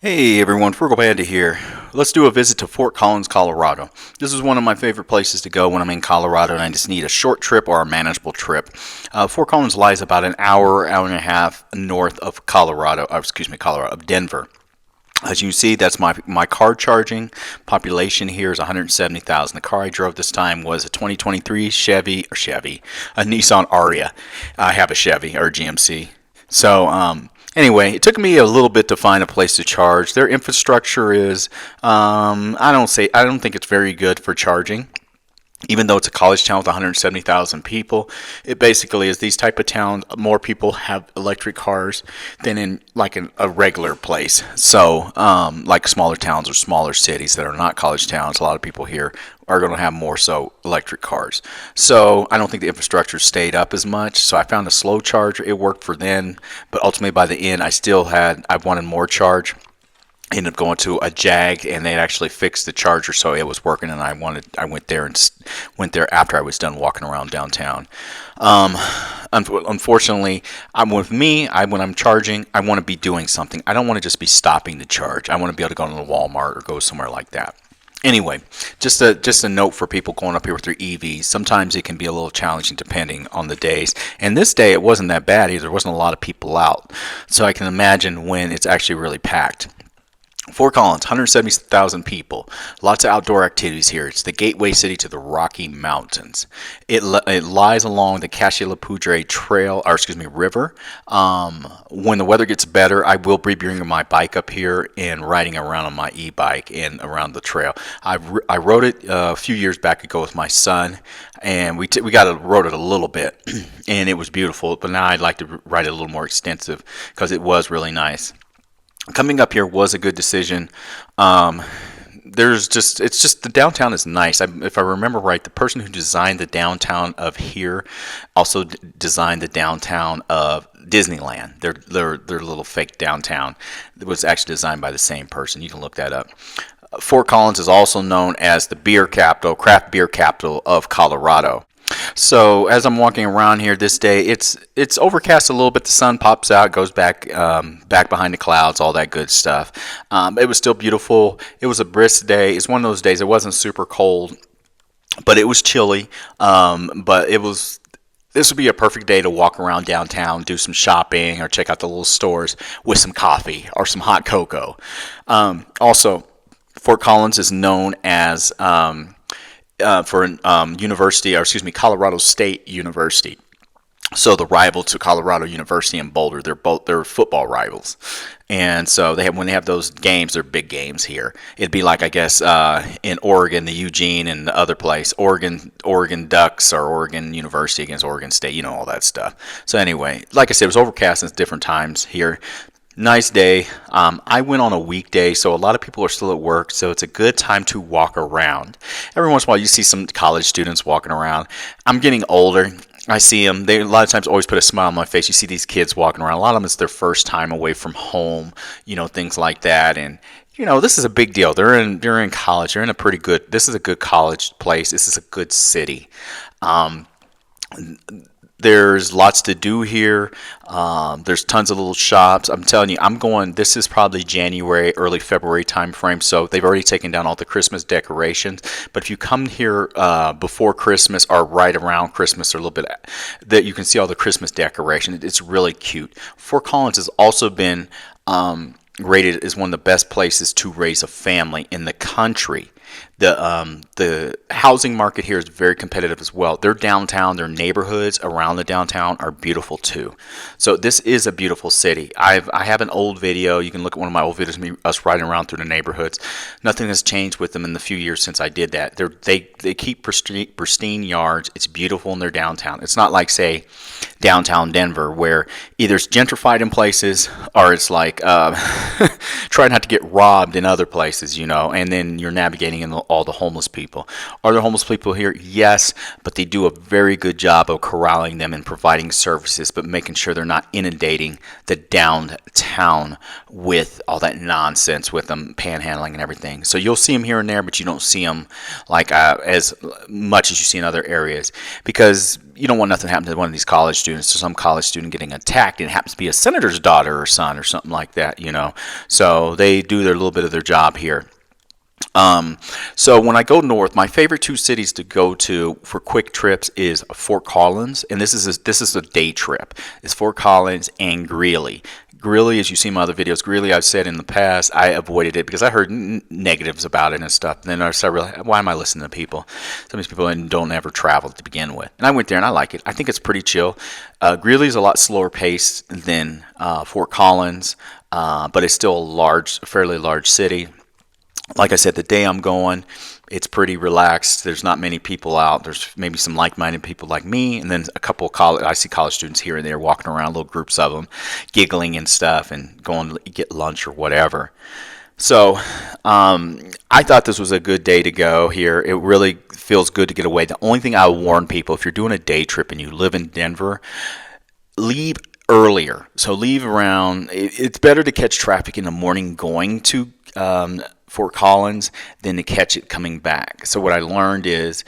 Hey everyone, Band here. Let's do a visit to Fort Collins, Colorado. This is one of my favorite places to go when I'm in Colorado and I just need a short trip or a manageable trip. Fort Collins lies about an hour, hour and a half north of of Denver. As you can see, that's my car charging. Population here is 170,000. The car I drove this time was a 2023 a Nissan Aria. I have a Chevy or GMC. Anyway, it took me a little bit to find a place to charge. Their infrastructure is, I don't think it's very good for charging. Even though it's a college town with 170,000 people, it basically is these type of towns. More people have electric cars than in a regular place. So, like smaller towns or smaller cities that are not college towns, a lot of people here are going to have more so electric cars. So I don't think the infrastructure stayed up as much. So I found a slow charger. It worked for then, but ultimately by the end, I wanted more charge. Ended up going to a Jag, and they actually fixed the charger so it was working, and I went there after I was done walking around downtown. Unfortunately, when I'm charging, I want to be doing something. I don't want to just be stopping to charge. I want to be able to go to the Walmart or go somewhere like that. Anyway, just a note for people going up here with their EVs. Sometimes it can be a little challenging depending on the days. And this day it wasn't that bad either. There wasn't a lot of people out, so I can imagine when it's actually really packed. Fort Collins, 170,000 people. Lots of outdoor activities here. It's the gateway city to the Rocky Mountains. It lies along the Cache-la-Poudre River. When the weather gets better, I will be bringing my bike up here and riding around on my e-bike and around the trail. I rode it a few years back ago with my son, and we rode it a little bit, and it was beautiful. But now I'd like to ride it a little more extensive because it was really nice. Coming up here was a good decision. It's just the downtown is nice. If I remember right, the person who designed the downtown of here also designed the downtown of Disneyland. Their little fake downtown was actually designed by the same person. You can look that up. Fort Collins is also known as the craft beer capital of Colorado. So as I'm walking around here this day, it's overcast a little bit. The sun pops out, goes back behind the clouds, all that good stuff. It was still beautiful. It was a brisk day. It's one of those days. It wasn't super cold, but it was chilly. This would be a perfect day to walk around downtown, do some shopping, or check out the little stores with some coffee or some hot cocoa. Also, Fort Collins is known as Colorado State University. So the rival to Colorado University and Boulder, they're football rivals, and so when they have those games, they're big games here. It'd be like, I guess, in Oregon, the Eugene and the other place, Oregon Ducks or Oregon University against Oregon State, all that stuff. So anyway, like I said, it was overcast at different times here. Nice day. I went on a weekday, so a lot of people are still at work, so it's a good time to walk around. Every once in a while, you see some college students walking around. I'm getting older. I see them. They a lot of times always put a smile on my face. You see these kids walking around. A lot of them, it's their first time away from home, things like that. And this is a big deal. They're in college. They're in this is a good college place. This is a good city. There's lots to do here. There's tons of little shops. I'm telling you, this is probably January, early February time frame, so they've already taken down all the Christmas decorations. But if you come here before Christmas or right around Christmas or a little bit, that you can see all the Christmas decoration. It's really cute. Fort Collins has also been rated as one of the best places to raise a family in the country. The housing market here is very competitive as well. Their downtown, their neighborhoods around the downtown are beautiful too. So this is a beautiful city. I have an old video. You can look at one of my old videos of me, us riding around through the neighborhoods. Nothing has changed with them in the few years since I did that. They keep pristine yards. It's beautiful in their downtown. It's not like, say, downtown Denver, where either it's gentrified in places or it's like try not to get robbed in other places, and then you're navigating bringing in all the homeless people. Are there homeless people here? Yes, but they do a very good job of corralling them and providing services, but making sure they're not inundating the downtown with all that nonsense with them panhandling and everything. So you'll see them here and there, but you don't see them like as much as you see in other areas, because you don't want nothing to happen to one of these college students, to some college student getting attacked, and it happens to be a senator's daughter or son or something like that, you know. So they do their little bit of their job here. So when I go north, my favorite two cities to go to for quick trips is Fort Collins, and this is a day trip. It's Fort Collins and Greeley. Greeley, as you see in my other videos, Greeley, I've said in the past, I avoided it because I heard negatives about it and stuff. And then I started, why am I listening to people? Some of these people don't ever travel to begin with. And I went there and I like it. I think it's pretty chill. Greeley is a lot slower paced than Fort Collins, but it's still a fairly large city. Like I said, the day I'm going, it's pretty relaxed. There's not many people out. There's maybe some like-minded people like me, and then a couple of I see college students here and there walking around, little groups of them, giggling and stuff, and going to get lunch or whatever. So I thought this was a good day to go here. It really feels good to get away. The only thing I warn people, if you're doing a day trip and you live in Denver, leave earlier. So leave around. It's better to catch traffic in the morning going to Fort Collins than to catch it coming back. So what I learned is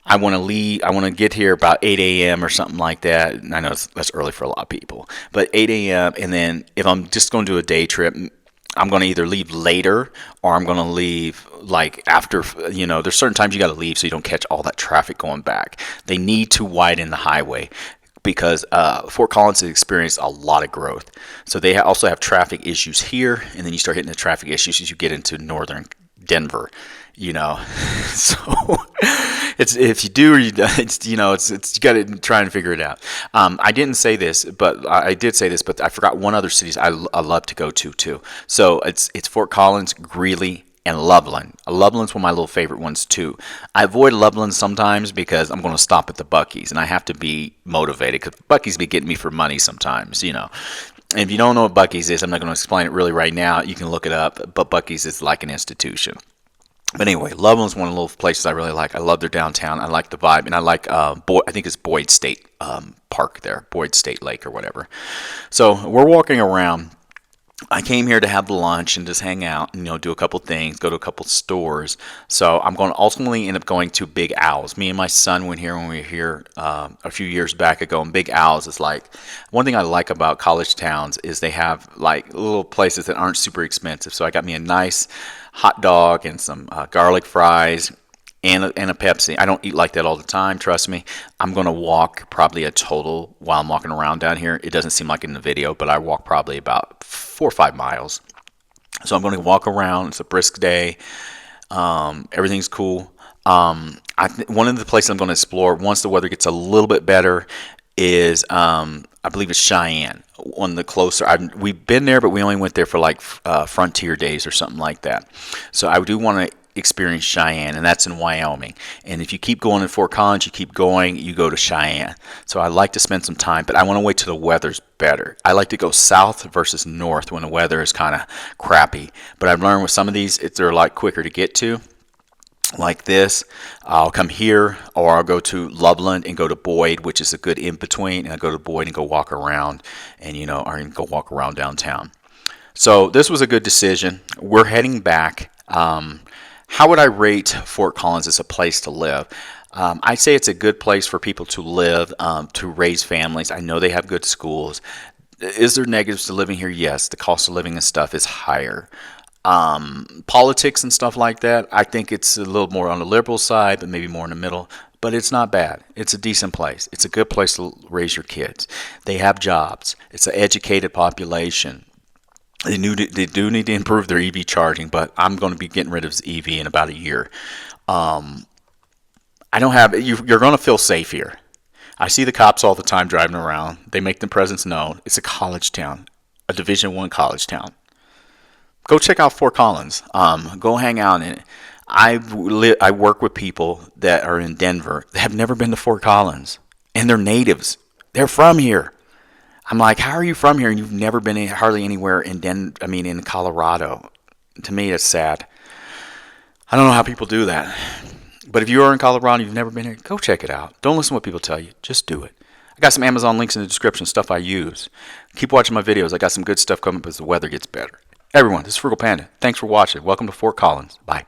I want to get here about 8 a.m. or something like that. And I know that's early for a lot of people, but 8 a.m. And then if I'm just going to do a day trip, I'm going to either leave later or I'm going to leave like after, you know, there's certain times you got to leave so you don't catch all that traffic going back. They need to widen the highway, because Fort Collins has experienced a lot of growth. So they also have traffic issues here, and then you start hitting the traffic issues as you get into northern Denver, you know. So it's, if you do or you don't, it's, you know, it's you got to try and figure it out. I didn't say this, but I did say this, but I forgot one other cities I love to go to too. So it's Fort Collins, Greeley, and Loveland. Loveland's one of my little favorite ones too. I avoid Loveland sometimes because I'm going to stop at the Buc-ee's, and I have to be motivated because Buc-ee's be getting me for money sometimes, you know. And if you don't know what Buc-ee's is, I'm not going to explain it really right now. You can look it up, but Buc-ee's is like an institution. But anyway, Loveland's one of the little places I really like. I love their downtown. I like the vibe, and I like I think it's Boyd State Park there, Boyd State Lake or whatever. So we're walking around. I came here to have lunch and just hang out and, you know, do a couple things, go to a couple stores. So I'm going to ultimately end up going to Big Owl's. Me and my son went here when we were here a few years back ago, and Big Owl's is like, one thing I like about college towns is they have like little places that aren't super expensive. So I got me a nice hot dog and some garlic fries and a Pepsi. I don't eat like that all the time, trust me. I'm going to walk probably a total while I'm walking around down here. It doesn't seem like it in the video, but I walk probably about 4 or 5 miles. So I'm going to walk around. It's a brisk day. Everything's cool. One of the places I'm going to explore once the weather gets a little bit better is I believe it's Cheyenne. One of the closer. We've been there, but we only went there for like Frontier Days or something like that. So I do want to experience Cheyenne, and that's in Wyoming. And if you keep going to Fort Collins, you keep going, you go to Cheyenne. So I like to spend some time, but I want to wait till the weather's better. I like to go south versus north when the weather is kind of crappy. But I've learned with some of these, they're a lot quicker to get to. Like this, I'll come here, or I'll go to Loveland and go to Boyd, which is a good in between, and I'll go to Boyd and go walk around, and you know, or go walk around downtown. So this was a good decision. We're heading back. How would I rate Fort Collins as a place to live? I'd say it's a good place for people to live, to raise families. I know they have good schools. Is there negatives to living here? Yes, the cost of living and stuff is higher. Politics and stuff like that, I think it's a little more on the liberal side, but maybe more in the middle. But it's not bad. It's a decent place. It's a good place to raise your kids. They have jobs. It's an educated population. They do need to improve their EV charging, but I'm going to be getting rid of this EV in about a year. You're going to feel safe here. I see the cops all the time driving around. They make their presence known. It's a college town, a Division I college town. Go check out Fort Collins. Go hang out in it. I work with people that are in Denver that have never been to Fort Collins, and they're natives. They're from here. I'm like, how are you from here and you've never been hardly anywhere in Colorado? To me, it's sad. I don't know how people do that. But if you are in Colorado and you've never been here, go check it out. Don't listen to what people tell you. Just do it. I got some Amazon links in the description, stuff I use. Keep watching my videos. I got some good stuff coming up as the weather gets better. Everyone, this is Frugal Panda. Thanks for watching. Welcome to Fort Collins. Bye.